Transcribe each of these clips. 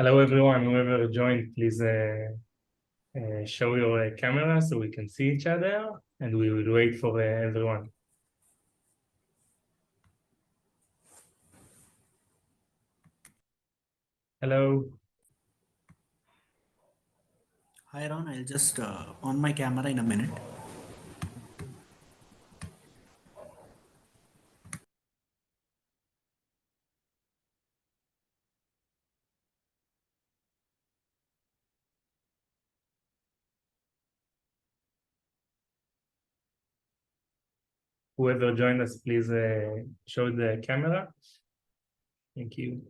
Hello everyone, whoever joined, please show your camera so we can see each other, and we will wait for everyone. Hello. Hi Ron, I'll just on my camera in a minute. Whoever joined us, please show the camera. Thank you.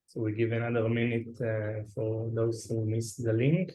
So we give another minute for those who missed the link.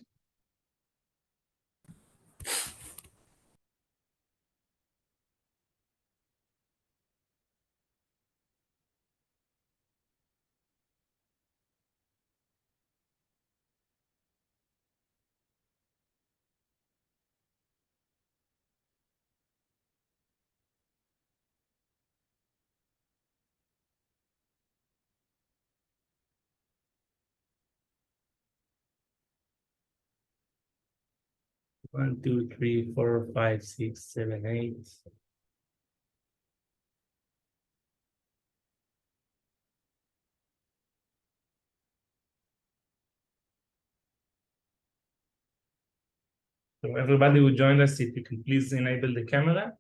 One, two, three, four, five, six, seven, eight. So everybody who joined us, if you can please enable the camera.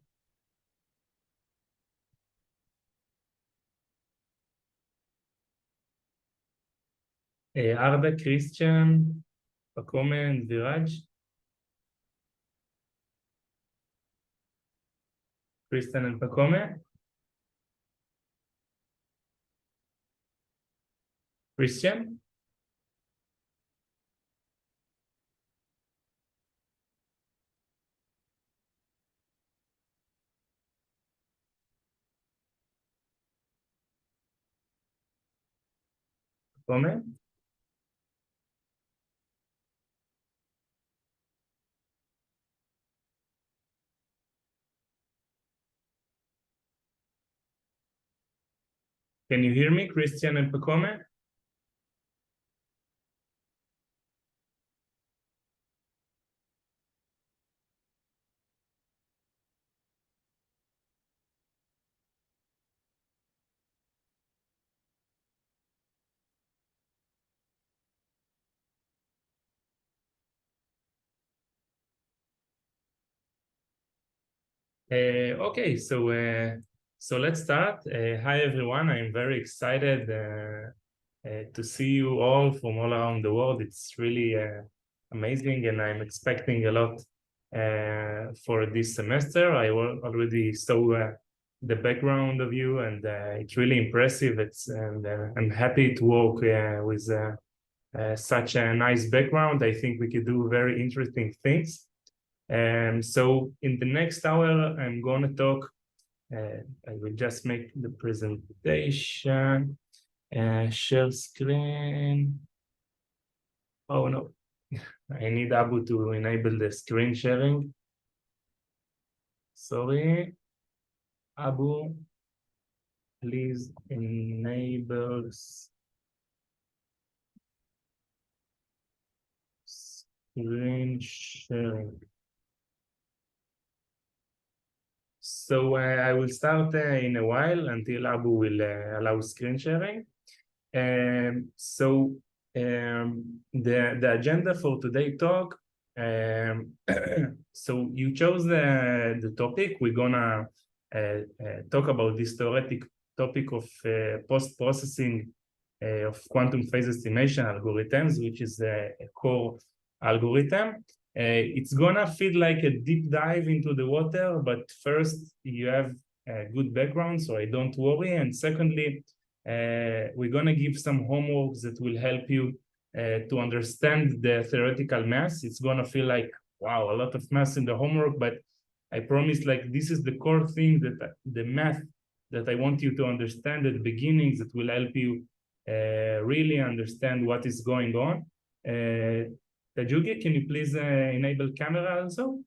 Arda, Christian, Pakome, and Viraj. Christian and Pakome. Christian. Pakome. Can you hear me, Christian and Pakome? Okay, so let's start. Hi everyone, I'm very excited to see you all from all around the world. It's really amazing, and I'm expecting a lot for this semester. I already saw the background of you, and it's really impressive. And I'm happy to work with such a nice background. I think we could do very interesting things. So in the next hour, I'm going to talk. I will just make the presentation, share screen. Oh no, I need Abu to enable the screen sharing. Sorry, Abu, please enable screen sharing. So I will start in a while until Abu will allow screen sharing. So the agenda for today's talk. So you chose the topic. We're gonna talk about this theoretic topic of post-processing of quantum phase estimation algorithms, which is a core algorithm. It's gonna feel like a deep dive into the water, but first you have a good background, so I don't worry. And secondly, we're gonna give some homework that will help you to understand the theoretical math. It's gonna feel like, wow, a lot of math in the homework, but I promise, like, this is the core thing, that the math that I want you to understand at the beginning, that will help you really understand what is going on. Tajugi, can you please enable camera also?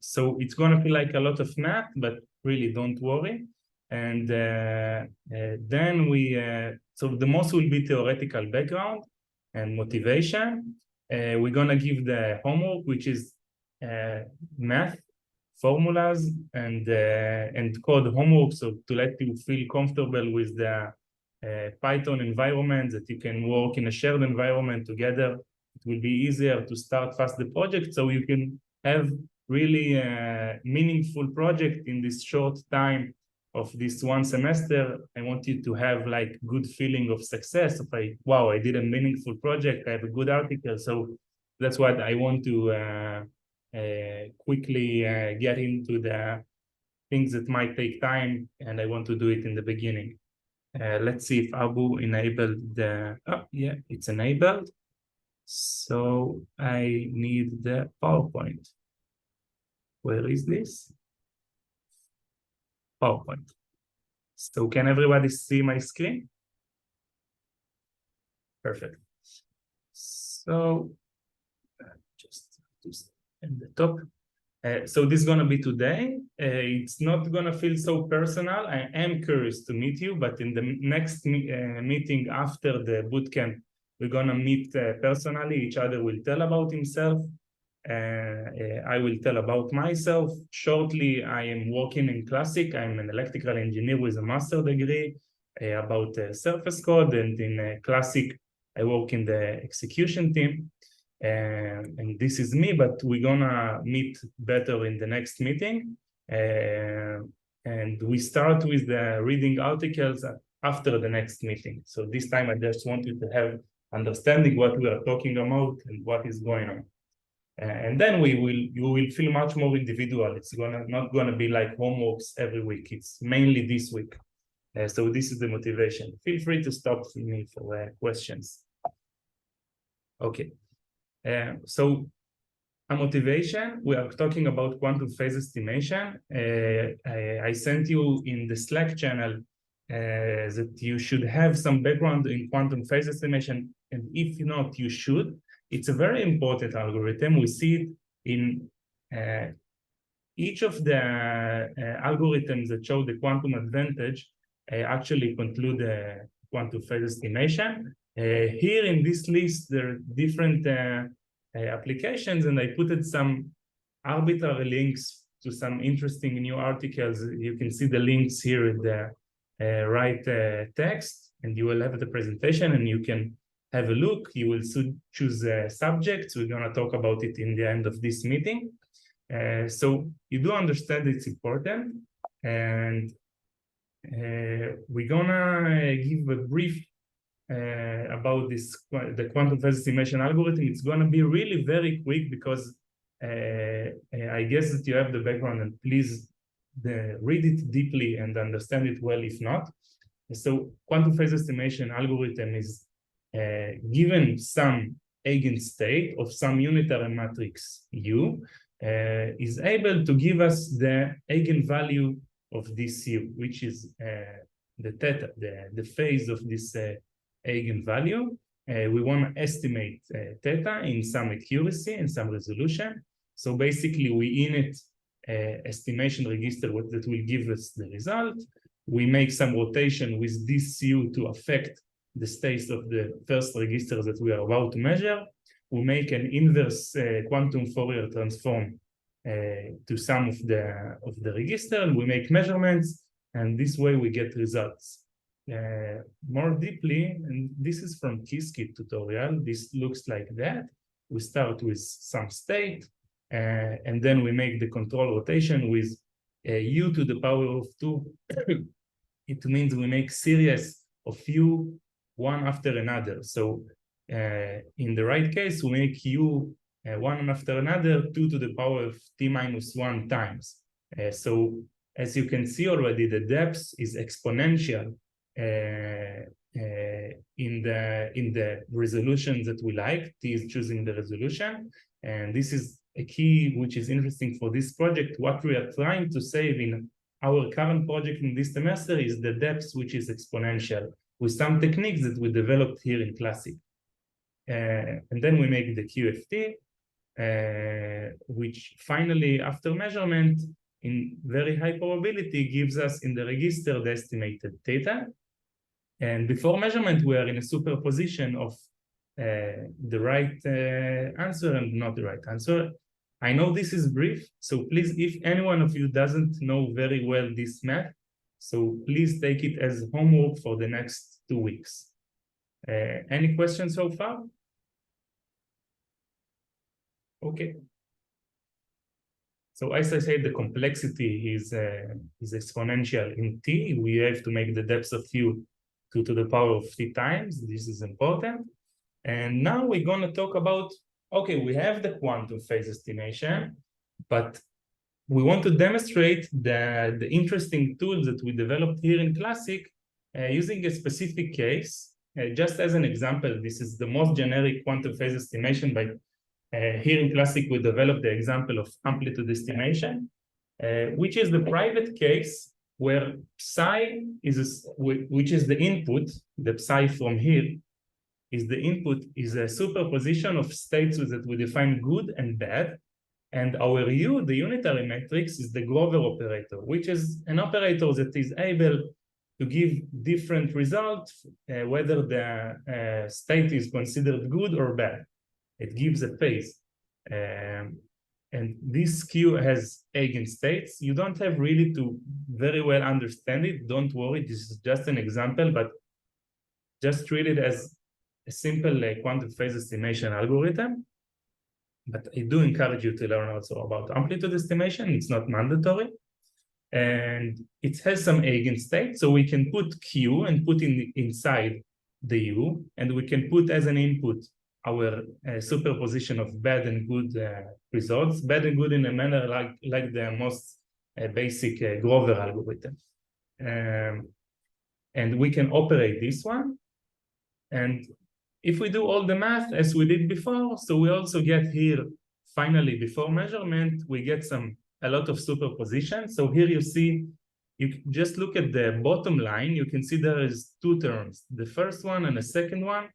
So it's going to feel like a lot of math, but really don't worry. And then so the most will be theoretical background and motivation. We're going to give the homework, which is math, formulas, and code homework, so to let you feel comfortable with the Python environment, that you can work in a shared environment together. It will be easier to start fast the project, so you can have really a meaningful project in this short time of this one semester. I want you to have like good feeling of success, of like, wow, I did a meaningful project, I have a good article. So that's what I want to quickly get into the things that might take time, and I want to do it in the beginning. Let's see if Abu enabled the, oh yeah, it's enabled. So I need the PowerPoint. Where is this? PowerPoint. So can everybody see my screen? Perfect. So just in the top. So this is going to be today. It's not going to feel so personal. I am curious to meet you, but in the next meeting after the bootcamp, we're going to meet personally. Each other will tell about himself. I will tell about myself. Shortly, I am working in Classic. I'm an electrical engineer with a master degree about surface code. And in Classic, I work in the execution team. And this is me, but we're gonna meet better in the next meeting. And we start with the reading articles after the next meeting. So this time I just wanted to have understanding what we are talking about and what is going on. And then you will feel much more individual. It's not gonna be like homeworks every week. It's mainly this week. So this is the motivation. Feel free to stop me for questions. Okay. So a motivation, we are talking about quantum phase estimation. I sent you in the Slack channel that you should have some background in quantum phase estimation, and if not, you should. It's a very important algorithm. We see it in each of the algorithms that show the quantum advantage actually conclude quantum phase estimation. Here in this list, there are different applications, and I put some arbitrary links to some interesting new articles. You can see the links here in the right text, and you will have the presentation, and you can have a look. You will choose subjects. We're going to talk about it in the end of this meeting. So you do understand it's important, and we're gonna give a brief about the quantum phase estimation algorithm. It's gonna be really very quick because I guess that you have the background, and please read it deeply and understand it well if not. So quantum phase estimation algorithm is given some eigenstate of some unitary matrix U, is able to give us the eigenvalue of this U, which is the theta, the phase of this eigenvalue. We want to estimate theta in some accuracy and some resolution. So basically, we init estimation register that will give us the result. We make some rotation with this U to affect the states of the first register that we are about to measure. We make an inverse quantum Fourier transform to some of the register, and we make measurements, and this way we get results. More deeply, and this is from Qiskit tutorial, this looks like that. We start with some state, and then we make the control rotation with U to the power of 2. It means we make series of U one after another. So in the right case, we make U one after another 2 to the power of t minus 1 times. So as you can see already, the depth is exponential in the resolution that we like. T is choosing the resolution, and this is a key which is interesting for this project. What we are trying to save in our current project in this semester is the depth, which is exponential, with some techniques that we developed here in Classic. And then we make the QFT, which finally, after measurement, in very high probability, gives us in the register the estimated theta. And before measurement, we are in a superposition of the right answer and not the right answer. I know this is brief, so please, if any one of you doesn't know very well this math, so please take it as homework for the next 2 weeks. Any questions so far? Okay. So as I said, the complexity is exponential in T. We have to make the depth of U 2 to the power of T times. This is important. And now we're going to talk about, okay, we have the quantum phase estimation, but we want to demonstrate the interesting tools that we developed here in Classic using a specific case. Just as an example, this is the most generic quantum phase estimation, but here in Classic, we developed the example of amplitude estimation, which is the private case where psi is, which is the input, the psi from here, is the input, is a superposition of states that we define good and bad. And our U, the unitary matrix, is the Grover operator, which is an operator that is able to give different results, whether the state is considered good or bad. It gives a phase. And this Q has eigenstates. You don't have really to very well understand it. Don't worry, this is just an example, but just treat it as a simple quantum phase estimation algorithm. But I do encourage you to learn also about amplitude estimation. It's not mandatory. And it has some eigenstates. So we can put Q and put inside the U, and we can put as an input our superposition of bad and good results, bad and good in a manner like the most basic Grover algorithm. And we can operate this one. And if we do all the math as we did before, so we also get here, finally, before measurement, we get a lot of superposition. So here you see, you just look at the bottom line, you can see there is 2 terms, the first one and the second one,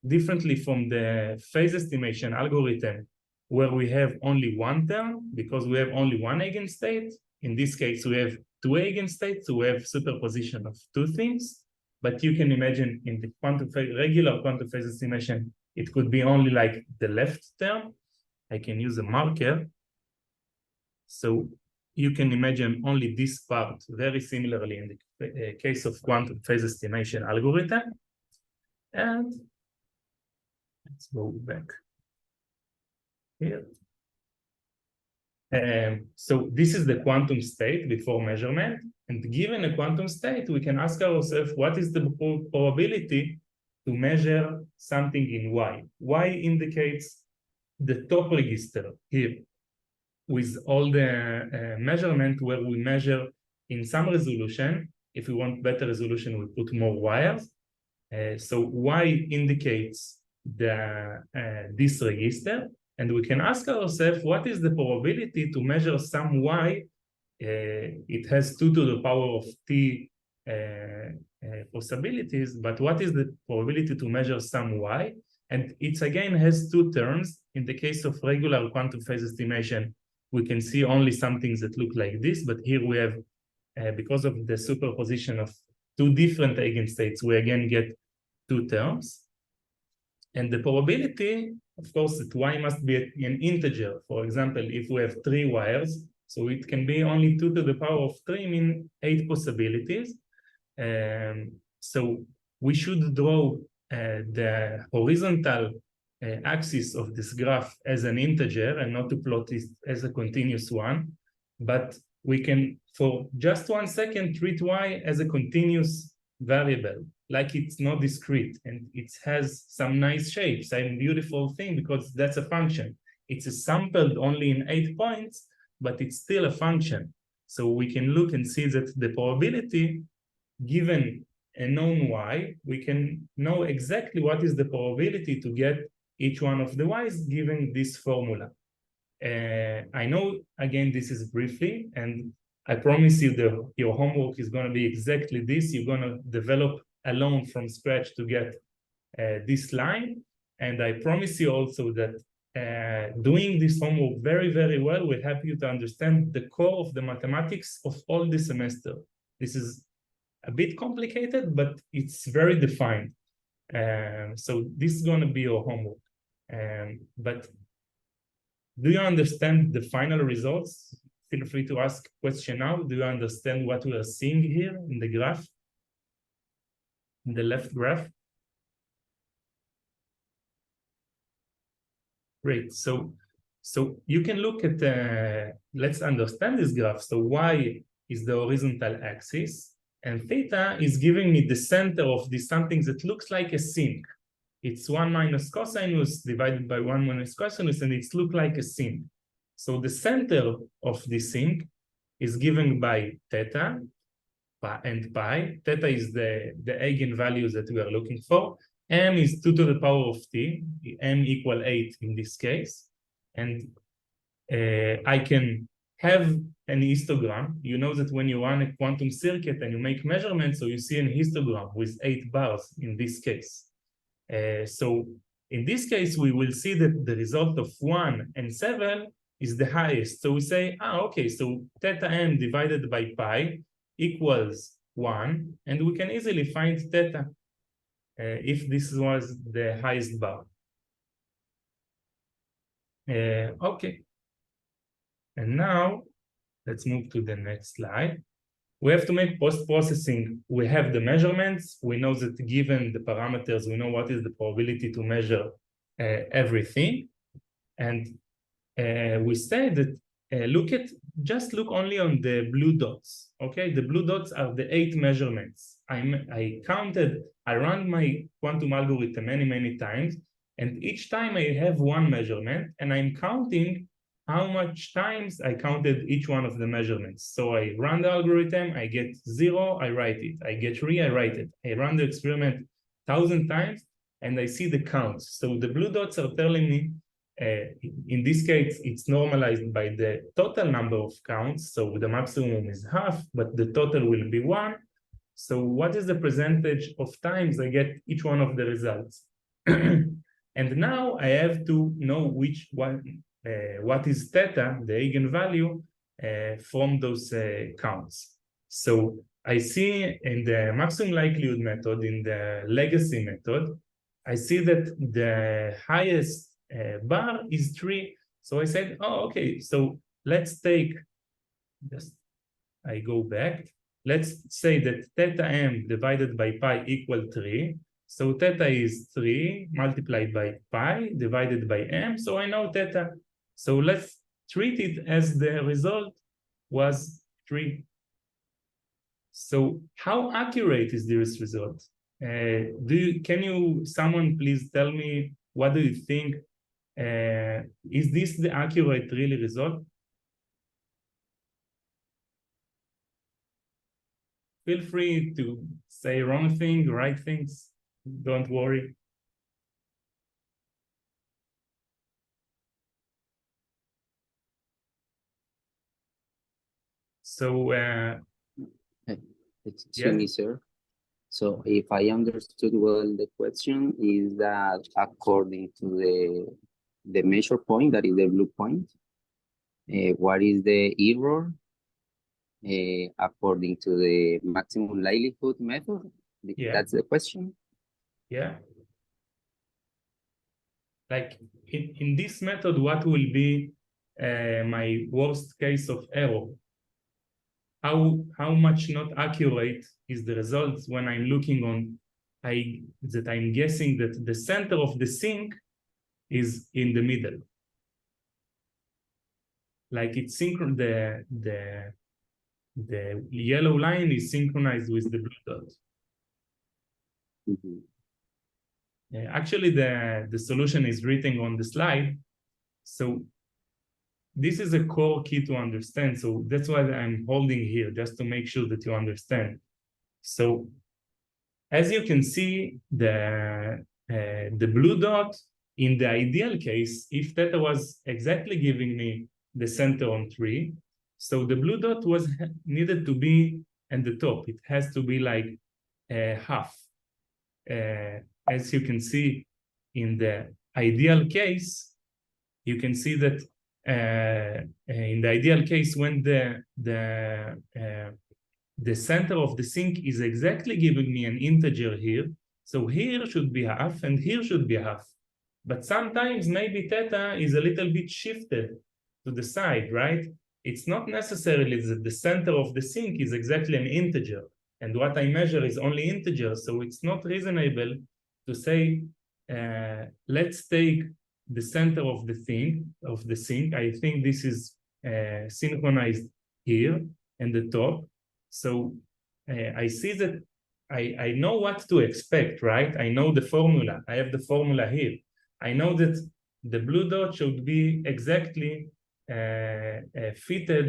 differently from the phase estimation algorithm, where we have only 1 term, because we have only 1 eigenstate. In this case, we have 2 eigenstates, so we have superposition of 2 things. But you can imagine in the regular quantum phase estimation, it could be only like the left term. I can use a marker. So you can imagine only this part, very similarly in the case of quantum phase estimation algorithm. And let's go back here. So this is the quantum state before measurement. And given a quantum state, we can ask ourselves, what is the probability to measure something in Y? Y indicates the top register here with all the measurement where we measure in some resolution. If we want better resolution, we put more wires. So Y indicates this register. And we can ask ourselves, what is the probability to measure some Y? It has 2 to the power of T possibilities, but what is the probability to measure some Y? And it again has 2 terms. In the case of regular quantum phase estimation, we can see only some things that look like this, but here we have, because of the superposition of 2 different eigenstates, we again get 2 terms. And the probability, of course, that Y must be an integer. For example, if we have 3 wires, so it can be only 2 to the power of 3, mean 8 possibilities. So we should draw the horizontal axis of this graph as an integer and not to plot it as a continuous one. But we can, for just 1 second, treat Y as a continuous variable, like it's not discrete, and it has some nice shapes, some beautiful thing, because that's a function. It's sampled only in 8 points, but it's still a function. So we can look and see that the probability given a known y, we can know exactly what is the probability to get each one of the y's given this formula. I know, again, this is briefly, and I promise you your homework is going to be exactly this. You're going to develop alone from scratch to get this line. And I promise you also that doing this homework very, very well will help you to understand the core of the mathematics of all the semester. This is a bit complicated, but it's very defined. So this is going to be your homework. But do you understand the final results? Feel free to ask a question now. Do you understand what we are seeing here in the graph? In the left graph? Great. So you can look at, let's understand this graph. So y is the horizontal axis, and theta is giving me the center of this something that looks like a sink. It's 1 minus cosinus divided by 1 minus cosinus, and it's look like a sink. So the center of this sink is given by theta and pi. Theta is the eigenvalue that we are looking for. M is 2 to the power of t, m equal 8 in this case. And I can have an histogram. You know that when you run a quantum circuit and you make measurements, so you see an histogram with 8 bars in this case. So in this case, we will see that the result of 1 and 7 is the highest. So we say, okay, so theta m divided by pi equals 1, and we can easily find theta if this was the highest bar. Okay. And now let's move to the next slide. We have to make post-processing. We have the measurements. We know that given the parameters, we know what is the probability to measure everything. And we say that just look only on the blue dots. Okay, the blue dots are the 8 measurements. I ran my quantum algorithm many times, and each time I have one measurement, and I'm counting how much times I counted each one of the measurements. So I run the algorithm, I get 0, I write it. I get 3, I write it. I run the experiment 1,000 times, and I see the counts. So the blue dots are telling me, in this case, it's normalized by the total number of counts. So the maximum is half, but the total will be 1. So what is the percentage of times I get each one of the results? And now I have to know which one, what is theta, the eigenvalue, from those counts. So I see in the maximum likelihood method, in the legacy method, I see that the highest bar is 3. So I said, okay, so let's take, I go back. Let's say that theta m divided by pi equal 3. So theta is 3 multiplied by pi divided by m. So I know theta. So let's treat it as the result was 3. So how accurate is this result? Someone please tell me, what do you think? Is this the accurate really result? Feel free to say wrong thing, right things. Don't worry. So, excuse me, sir. So if I understood well, the question is that according to the measure point, that is the blue point, what is the error according to the maximum likelihood method? Yeah. That's the question? Yeah. Like in this method, what will be my worst case of error? How much not accurate is the results when I'm looking on that I'm guessing that the center of the sink is in the middle. Like it's synchronized, the yellow line is synchronized with the blue dot. Mm-hmm. Actually, the solution is written on the slide. So this is a core key to understand. So that's why I'm holding here, just to make sure that you understand. So as you can see, the blue dot, in the ideal case, if theta was exactly giving me the center on 3, so the blue dot was needed to be at the top. It has to be like half. As you can see in the ideal case, you can see that in the ideal case, when the center of the sink is exactly giving me an integer here, so here should be half and here should be half. But sometimes maybe theta is a little bit shifted to the side, right? It's not necessarily that the center of the sink is exactly an integer, and what I measure is only integer, so it's not reasonable to say, let's take the center of the sink. I think this is synchronized here and the top. So I see that I know what to expect, right? I know the formula. I have the formula here. I know that the blue dot should be exactly fitted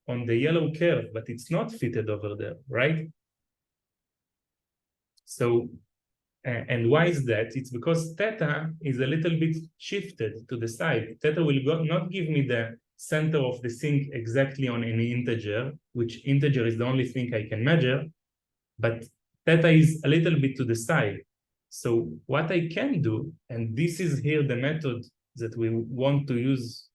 on the yellow curve, but it's not fitted over there, right? So, and why is that? It's because theta is a little bit shifted to the side. Theta will not give me the center of the sink exactly on any integer, which integer is the only thing I can measure, but theta is a little bit to the side. So what I can do, and this is here the method that we want to use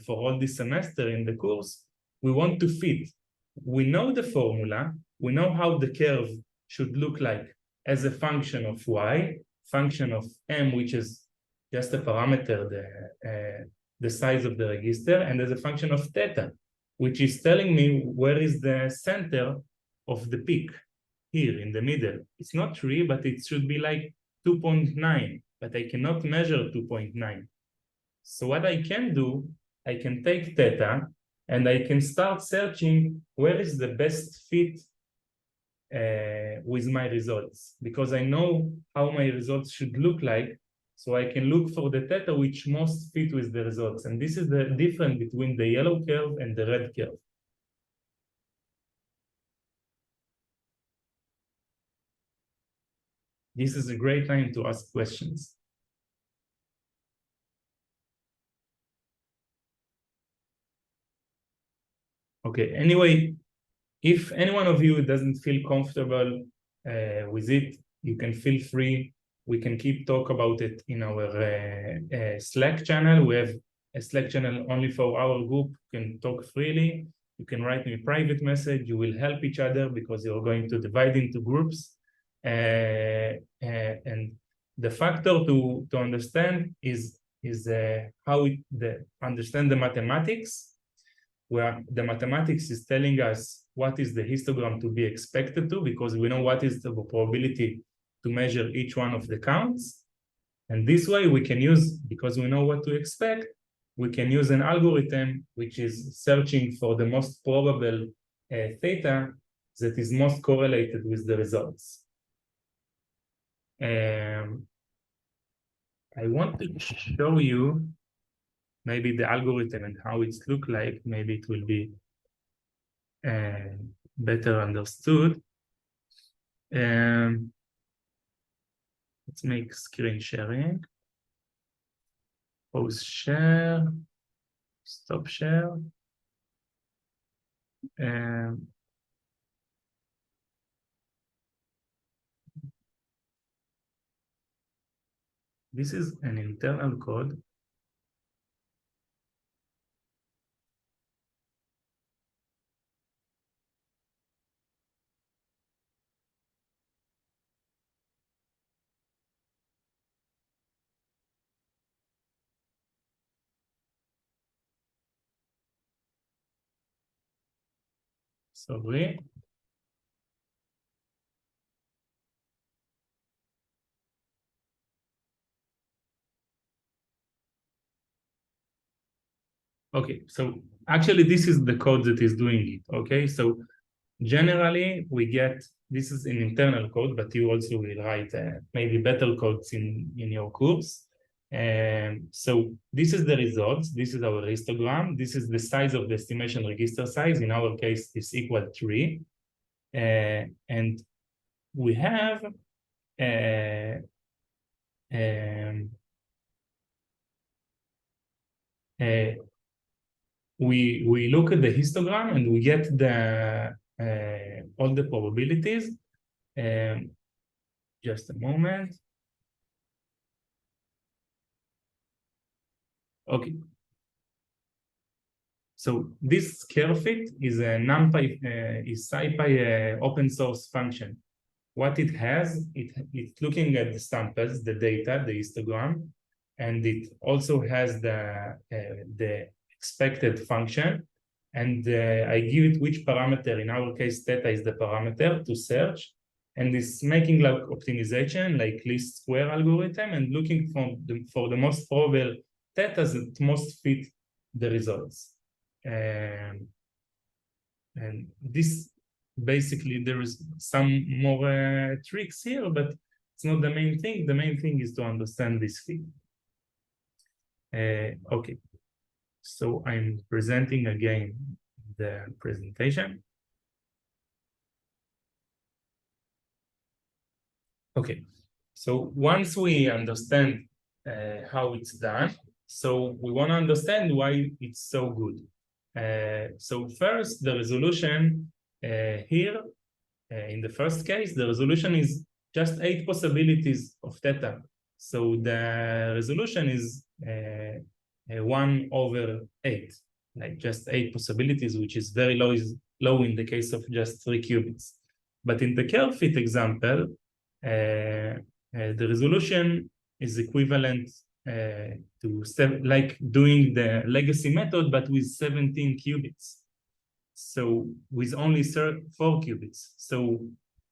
for all this semester in the course, we want to fit. We know the formula, we know how the curve should look like as a function of y, function of m, which is just a parameter, the size of the register, and as a function of theta, which is telling me where is the center of the peak. Here in the middle. It's not 3, but it should be like 2.9, but I cannot measure 2.9. So what I can do, I can take theta and I can start searching where is the best fit with my results, because I know how my results should look like, so I can look for the theta which most fit with the results. And this is the difference between the yellow curve and the red curve. This is a great time to ask questions. Okay, anyway, if any one of you doesn't feel comfortable with it, you can feel free. We can keep talk about it in our Slack channel. We have a Slack channel only for our group. You can talk freely. You can write me a private message. You will help each other because you're going to divide into groups. And the factor to understand is how understand the mathematics, where the mathematics is telling us what is the histogram to be expected to, because we know what is the probability to measure each one of the counts. And this way we can use, because we know what to expect, we can use an algorithm which is searching for the most probable theta that is most correlated with the results. I want to show you maybe the algorithm and how it's look like. Maybe it will be better understood. Let's make screen sharing. Pause share, stop share. This is an internal code. Sorry. Okay, so actually this is the code that is doing it, okay? So generally we get, this is an internal code, but you also will write maybe better codes in your course. So this is the results, this is our histogram, this is the size of the estimation register size, in our case is equal 3. And we have we look at the histogram and we get the all the probabilities. Just a moment. Okay. So this curve-fit is a NumPy, is SciPy open source function. What it has, it's looking at the samples, the data, the histogram, and it also has the expected function. And I give it which parameter, in our case, theta is the parameter to search. And it's making like optimization, like least square algorithm, and looking for the most probable theta that most fit the results. And this basically, there is some more tricks here, but it's not the main thing. The main thing is to understand this fit. Okay, so I'm presenting again the presentation. Okay, so once we understand how it's done, so we want to understand why it's so good. So first, the resolution here, in the first case, the resolution is just 8 possibilities of theta. So the resolution is 1/8, like just 8 possibilities, which is very low in the case of just 3 qubits. But in the curve-fit example, the resolution is equivalent to like doing the legacy method, but with 17 qubits. So with only 4 qubits. So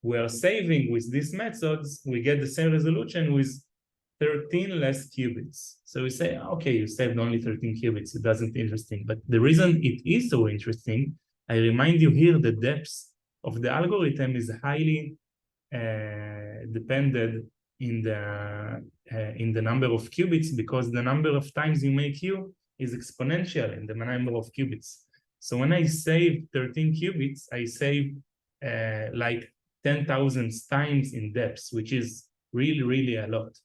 we are saving with these methods, we get the same resolution with 13 less qubits. So we say, okay, you saved only 13 qubits, it doesn't interesting. But the reason it is so interesting, I remind you here, the depth of the algorithm is highly dependent in the number of qubits, because the number of times you make Q is exponential in the number of qubits. So when I save 13 qubits, I save like 10,000 times in depth, which is really, really a lot.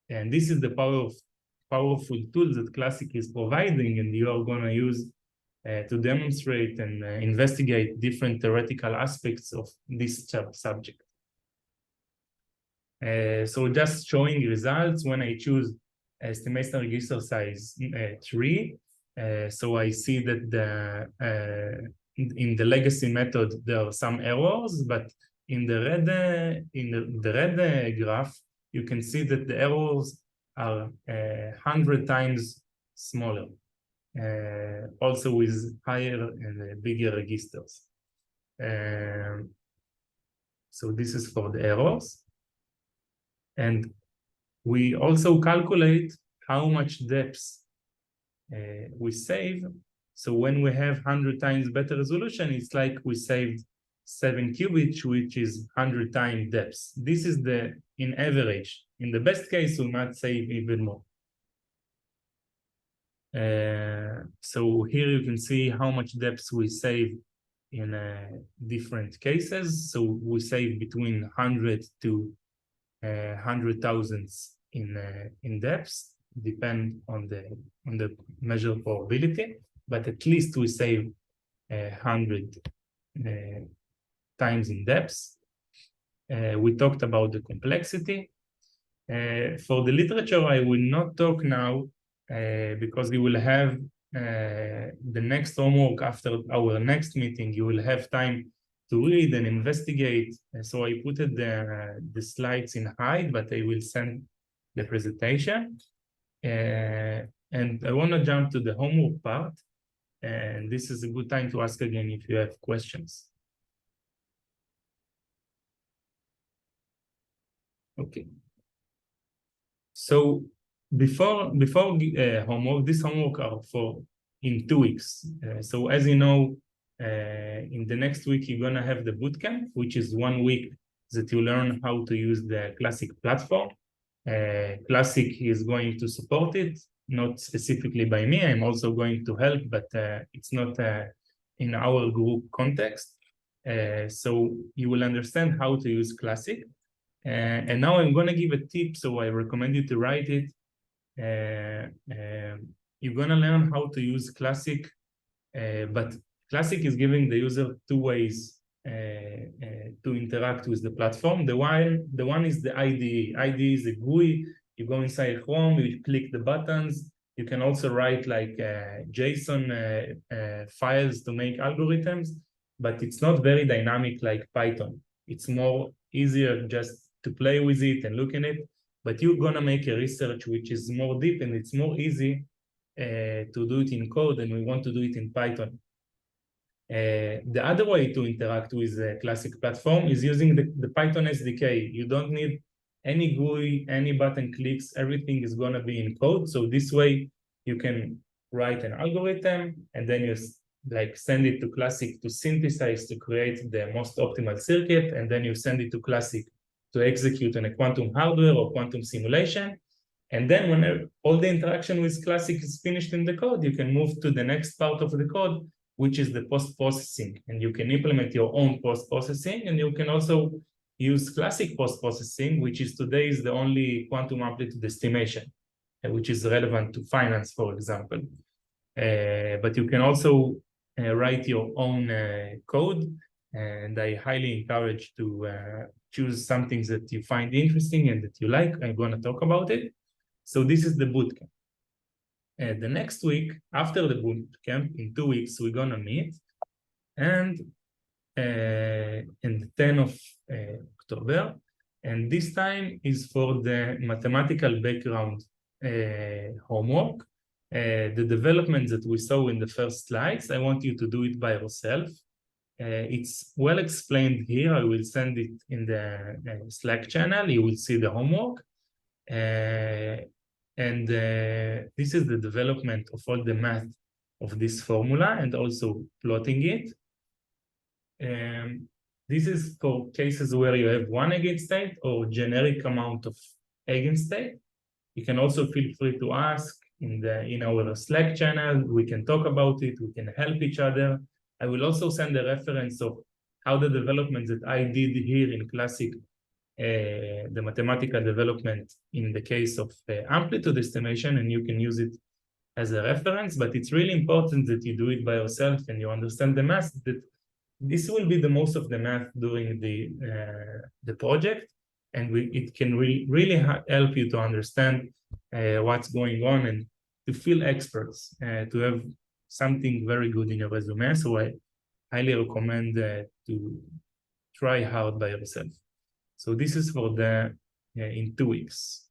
And this is the powerful tools that Classic is providing, and you are going to use to demonstrate and investigate different theoretical aspects of this subject. So just showing results when I choose estimation register size 3. So I see that in the legacy method there are some errors, but in the red graph you can see that the errors are 100 times smaller, also with higher and bigger registers. So this is for the errors. And we also calculate how much depth we save. So when we have 100 times better resolution, it's like we saved 7 qubits, which is 100 times depth. This is the in average. In the best case, we might save even more. So here you can see how much depth we save in different cases. So we save between 100 to 100,000 in depth, depend on the measured probability, but at least we save 100 times in depth. We talked about the complexity. For the literature, I will not talk now because you will have the next homework after our next meeting. You will have time to read and investigate. So I put the slides in hide, but I will send the presentation. And I want to jump to the homework part. And this is a good time to ask again if you have questions. Okay. So before homework, this homework are for in 2 weeks. So as you know, in the next week, you're going to have the bootcamp, which is 1 week that you learn how to use the Classic platform. Classic is going to support it, not specifically by me. I'm also going to help, but it's not in our group context. So you will understand how to use Classic. And now I'm gonna give a tip, so I recommend you to write it. You're gonna learn how to use Classic, but Classic is giving the user two ways to interact with the platform. The one is the IDE. IDE is a GUI. You go inside Chrome, you click the buttons. You can also write like JSON files to make algorithms, but it's not very dynamic like Python. It's more easier just to play with it and look in it, but you're gonna make a research which is more deep and it's more easy to do it in code, and we want to do it in Python. The other way to interact with the Classic platform is using the Python SDK. You don't need any GUI, any button clicks, everything is gonna be in code. So this way you can write an algorithm and then you like send it to Classic to synthesize to create the most optimal circuit, and then you send it to Classic to execute on a quantum hardware or quantum simulation. And then when all the interaction with Classic is finished in the code, you can move to the next part of the code, which is the post-processing. And you can implement your own post-processing, and you can also use Classic post-processing, which is today is the only quantum amplitude estimation, which is relevant to finance, for example. But you can also write your own code, and I highly encourage to choose something that you find interesting and that you like. I'm going to talk about it. So this is the bootcamp. The next week, after the bootcamp, in 2 weeks, we're going to meet. And in the 10th of October. And this time is for the mathematical background homework. The development that we saw in the first slides, I want you to do it by yourself. It's well explained here. I will send it in the Slack channel. You will see the homework. And this is the development of all the math of this formula and also plotting it. This is for cases where you have one eigenstate or generic amount of eigenstate. You can also feel free to ask in our Slack channel. We can talk about it. We can help each other. I will also send a reference of how the development that I did here in Classic, the mathematical development in the case of amplitude estimation, and you can use it as a reference. But it's really important that you do it by yourself and you understand the math. That this will be the most of the math during the project, and it can really help you to understand what's going on and to feel experts, to have something very good in your resume. So I highly recommend to try hard by yourself. So this is for the in 2 weeks.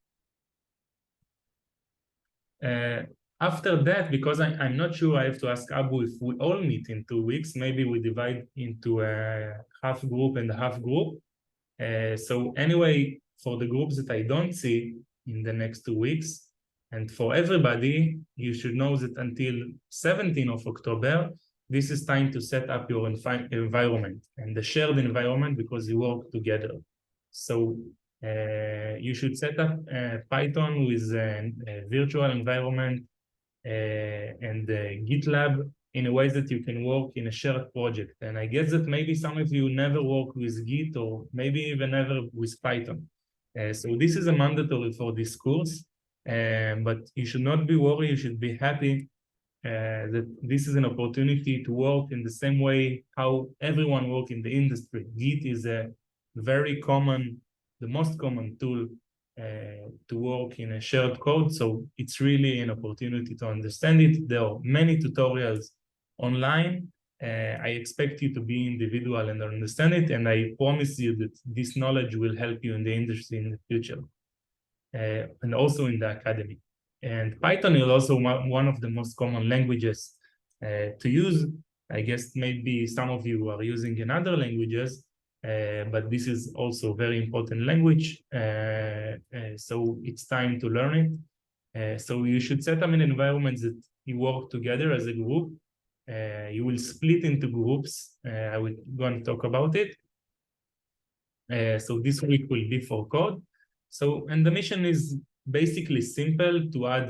After that, because I'm not sure, I have to ask Abu if we all meet in 2 weeks. Maybe we divide into a half group and a half group. So anyway, for the groups that I don't see in the next 2 weeks, and for everybody, you should know that until 17th of October, this is time to set up your environment and the shared environment because you work together. So you should set up Python with a virtual environment and GitLab in a way that you can work in a shared project. And I guess that maybe some of you never work with Git or maybe even never with Python. So this is a mandatory for this course, but you should not be worried. You should be happy that this is an opportunity to work in the same way how everyone works in the industry. Git is a very common, the most common tool to work in a shared code. So it's really an opportunity to understand it. There are many tutorials online. I expect you to be individual and understand it. And I promise you that this knowledge will help you in the industry in the future and also in the academy. And Python is also one of the most common languages to use. I guess maybe some of you are using in other languages, but this is also a very important language. So it's time to learn it. So you should set up an environment that you work together as a group. You will split into groups. I will go and talk about it. So this week will be for code. So, and the mission is basically simple: to add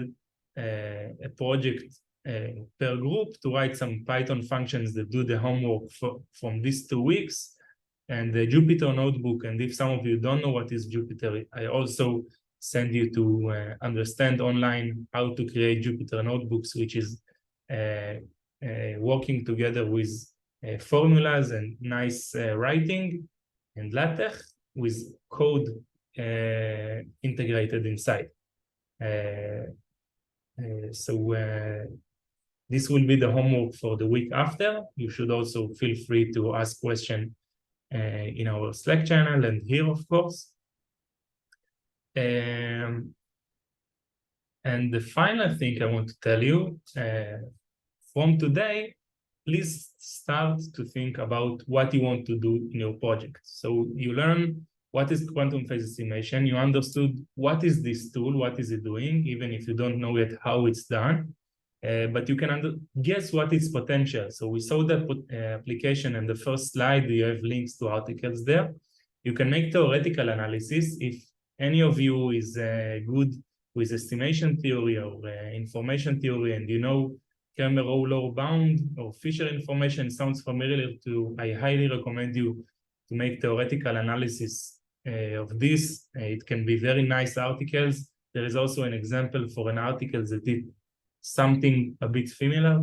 a project per group, to write some Python functions that do the homework from these 2 weeks, and the Jupyter Notebook. And if some of you don't know what is Jupyter, I also send you to understand online how to create Jupyter Notebooks, which is working together with formulas and nice writing and LaTeX with code integrated inside. This will be the homework for the week after. You should also feel free to ask questions in our Slack channel and here, of course. And the final thing I want to tell you, from today, please start to think about what you want to do in your project. So you learn what is quantum phase estimation. You understood what is this tool, what is it doing, even if you don't know yet how it's done. But you can guess what its potential. So we saw the application in the first slide. You have links to articles there. You can make theoretical analysis. If any of you is good with estimation theory or information theory, and you know Kramer-Rao lower bound or Fisher information sounds familiar to, I highly recommend you to make theoretical analysis of this. It can be very nice articles. There is also an example for an article that did something a bit familiar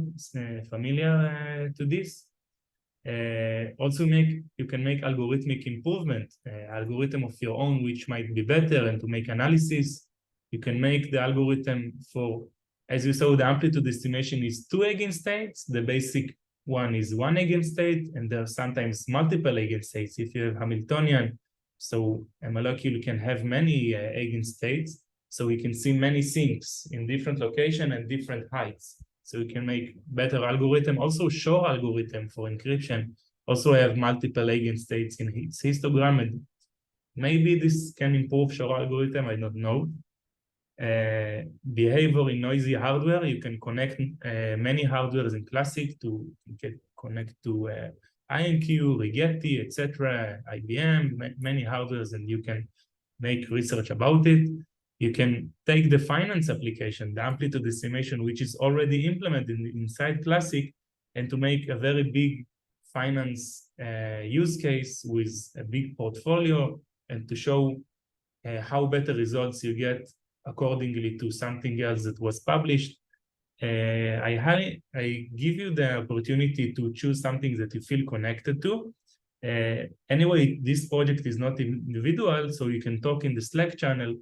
to this. Also, you can make algorithmic improvement, algorithm of your own, which might be better, and to make analysis. You can make the algorithm for, as you saw, the amplitude estimation is 2 eigenstates. The basic one is 1 eigenstate, and there are sometimes multiple eigenstates. If you have Hamiltonian, so a molecule can have many eigenstates. So we can see many sinks in different locations and different heights. So we can make better algorithm. Also, Shor algorithm for encryption also have multiple eigenstates in its histogram. And maybe this can improve Shor algorithm, I don't know. Behavior in noisy hardware. You can connect many hardwares in Classic to connect to IonQ, Rigetti, etc., IBM, many hardwares, and you can make research about it. You can take the finance application, the amplitude estimation, which is already implemented inside Classic, and to make a very big finance use case with a big portfolio, and to show how better results you get accordingly to something else that was published. I give you the opportunity to choose something that you feel connected to. Anyway, this project is not individual, so you can talk in the Slack channel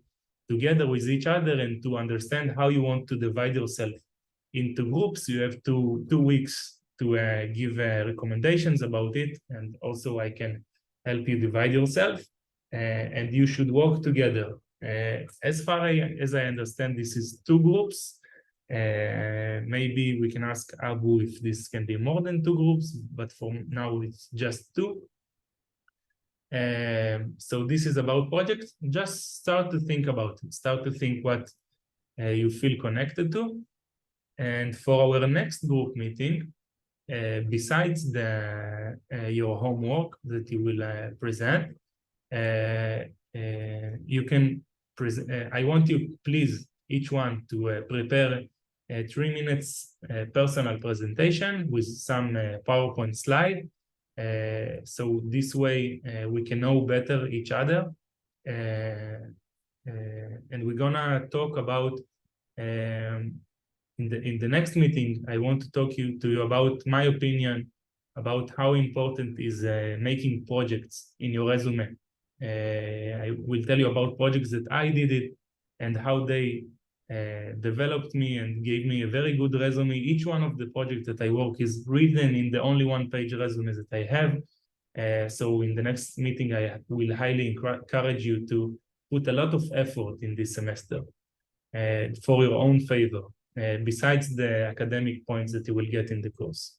together with each other and to understand how you want to divide yourself into groups. You have two weeks to give recommendations about it, and also I can help you divide yourself, and you should work together. As far as I understand, this is 2 groups. Maybe we can ask Abu if this can be more than 2 groups, but for now it's just 2. So this is about projects. Just start to think about it. Start to think what you feel connected to. And for our next group meeting, besides your homework that you will present, you can present. I want you, please, each one to prepare a 3 minutes personal presentation with some PowerPoint slide. So this way we can know better each other, and we're gonna talk about in the next meeting. I want to talk to you about my opinion about how important is making projects in your resume. I will tell you about projects that I did it and how they developed me and gave me a very good resume. Each one of the projects that I work is written in the only 1-page resume that I have. So in the next meeting, I will highly encourage you to put a lot of effort in this semester for your own favor, besides the academic points that you will get in the course.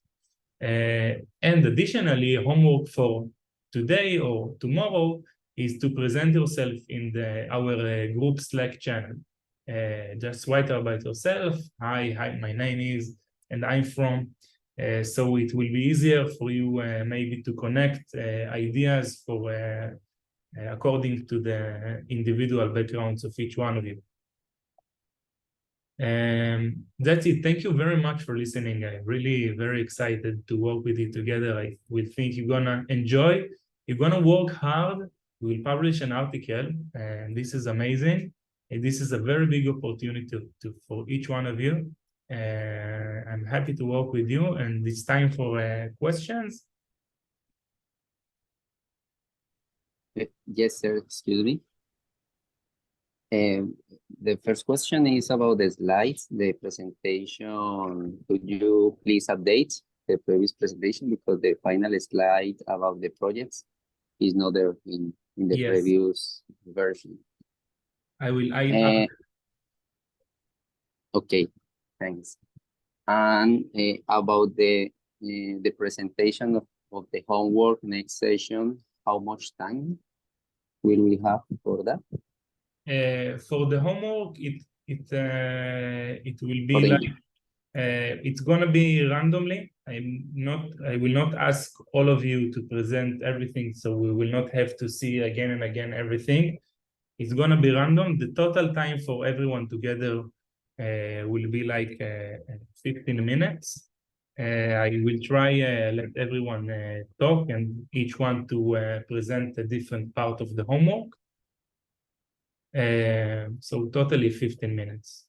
And additionally, homework for today or tomorrow is to present yourself in our group Slack channel. Just write about yourself. Hi, my name is, and I'm from. So it will be easier for you maybe to connect ideas for according to the individual backgrounds of each one of you. That's it. Thank you very much for listening. I'm really very excited to work with you together. I will think you're gonna enjoy You're gonna work hard. We will publish an article, and this is amazing. And this is a very big opportunity for each one of you. I'm happy to work with you, and it's time for questions. Yes, sir. Excuse me. The first question is about the slides, the presentation. Could you please update the previous presentation, because the final slide about the projects is not there in the Yes. previous version. I will. Okay, thanks. And about the presentation of the homework next session, how much time will we have for that? For the homework, it will be like it's gonna be randomly. I will not ask all of you to present everything, so we will not have to see again and again everything. It's gonna be random. The total time for everyone together will be like 15 minutes. I will try let everyone talk, and each one to present a different part of the homework. So totally 15 minutes.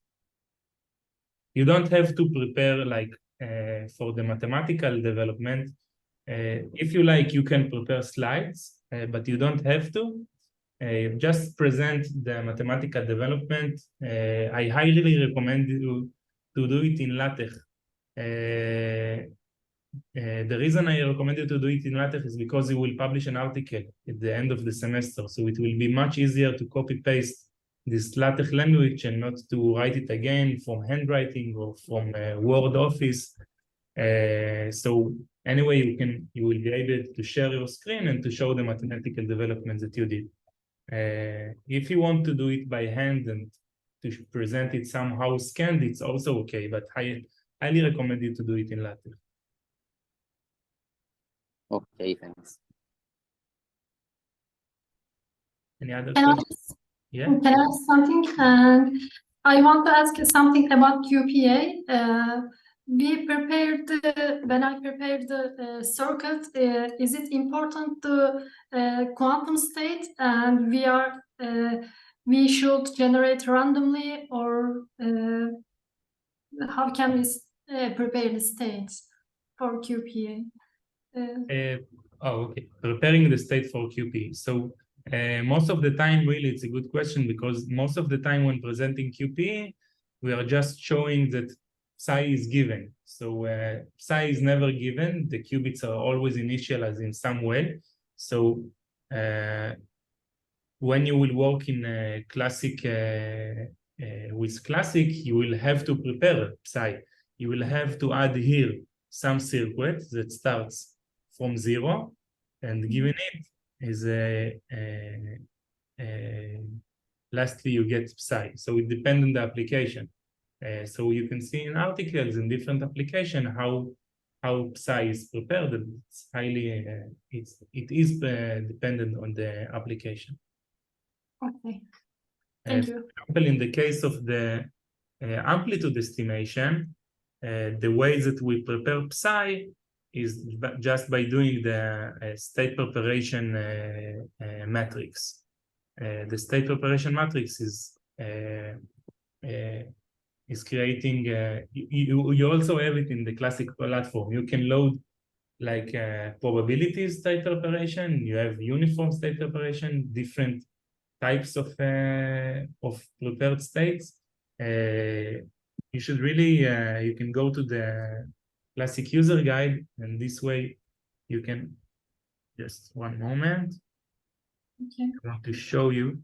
You don't have to prepare like for the mathematical development. If you like, you can prepare slides, but you don't have to. Just present the mathematical development. I highly recommend you to do it in LaTeX. The reason I recommend you to do it in LaTeX is because you will publish an article at the end of the semester, so it will be much easier to copy-paste this LaTeX language and not to write it again from handwriting or from Word Office. So anyway, you will be able to share your screen and to show the mathematical developments that you did. If you want to do it by hand and to present it somehow scanned, it's also okay, but I highly recommend you to do it in LaTeX. Okay, thanks. Any other Can questions? Yeah. Can I ask something? I want to ask you something about QPE. When I prepared the circuit, is it important to quantum state, and we should generate randomly, or how can we prepare the states for QPE? Okay. Preparing the state for QPE. So most of the time, really, it's a good question, because most of the time when presenting QPE, we are just showing that psi is given. So psi is never given. The qubits are always initialized in some way. So when you will work in classic with classic, you will have to prepare psi. You will have to add here some circuit that starts from 0, and given it is lastly you get psi. So it depends on the application. So you can see in articles in different application how psi is prepared. It's highly it is dependent on the application. Okay, thank you. For example, in the case of the amplitude estimation, the way that we prepare psi is just by doing the state preparation matrix. The state preparation matrix is creating, you also have it in the classic platform. You can load like probabilities state preparation, you have uniform state preparation, different types of prepared states. You should really, you can go to the classic user guide, and this way you can, just one moment. Okay. I want to show you.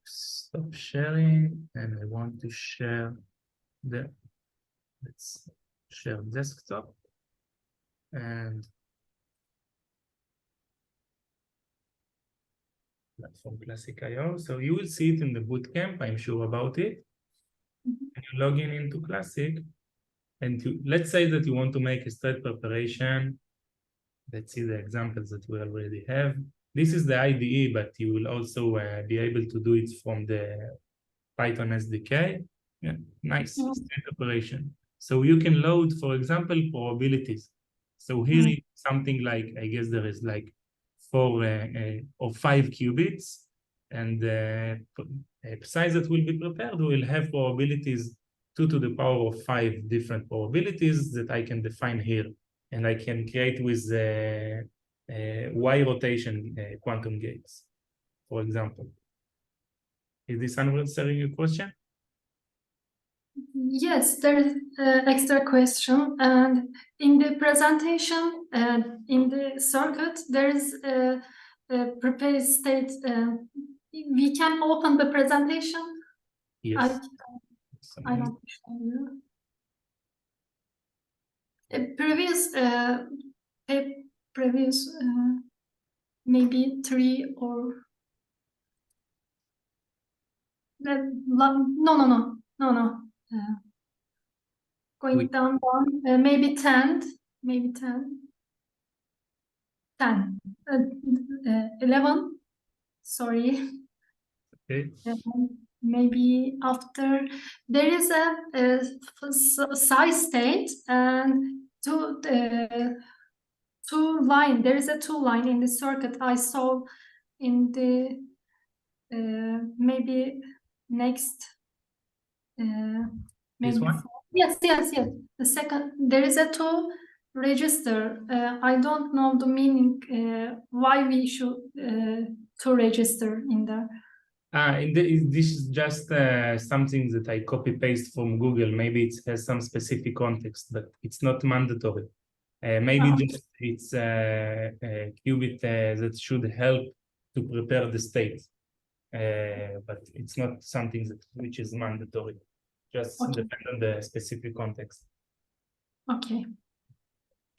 Stop sharing, and I want to share let's share desktop, and platform classic IO. So you will see it in the bootcamp, I'm sure about it. And you log in into classic, and let's say that you want to make a state preparation. Let's see the examples that we already have. This is the IDE, but you will also be able to do it from the Python SDK. Yeah, nice state preparation. So you can load, for example, probabilities. So here something like, I guess there is like 4 or 5 qubits, and the size that will be prepared will have probabilities 2 to the power of 5 different probabilities that I can define here, and I can create with Y rotation quantum gates, for example. Is this answering your question? Yes, there is extra question, and in the presentation, in the circuit, there is a prepared state. We can open the presentation. Yes. I don't show you. Previous maybe 3 or no. Going down, maybe 10, 11, sorry. Okay. Maybe after, there is a size state and two line, there is a 2 line in the circuit I saw in the maybe next This one? Yes. The second, there is a 2 register. I don't know the meaning why we should 2 register in there. This is just something that I copy paste from Google. Maybe it has some specific context, but it's not mandatory. Maybe just it's a qubit that should help to prepare the state, but it's not something which is mandatory. Just depend on the specific context. Okay,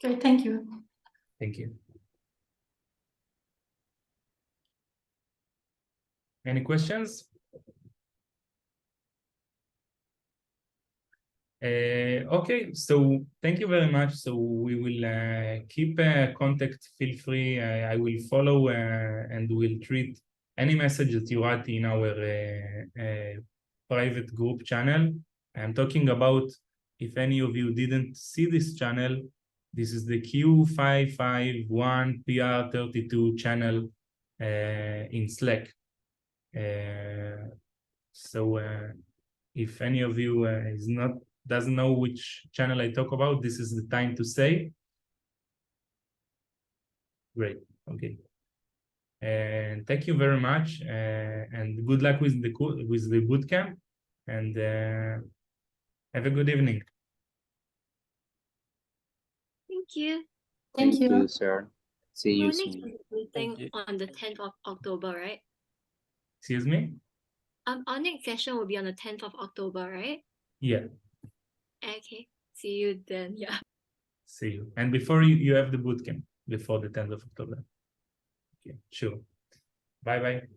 thank you. Thank you. Any questions? Okay, so thank you very much. So we will keep contact. Feel free. I will follow and will treat any message that you write in our private group channel. I'm talking about, if any of you didn't see this channel, this is the Q551 PR32 channel in Slack. So if any of you doesn't know which channel I talk about, this is the time to say. Great. Okay. And thank you very much, and good luck with the bootcamp, and have a good evening. Thank you. Thank you, sir. See you Next soon. meeting on the 10th of October, right? Excuse me? Our next session will be on the 10th of October, right? Yeah. Okay. See you then. Yeah. See you. And before you have the bootcamp, before the 10th of October. Okay, sure. Bye-bye.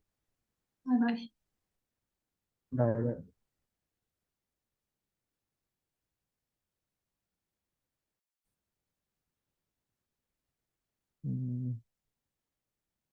bye bye. Bye.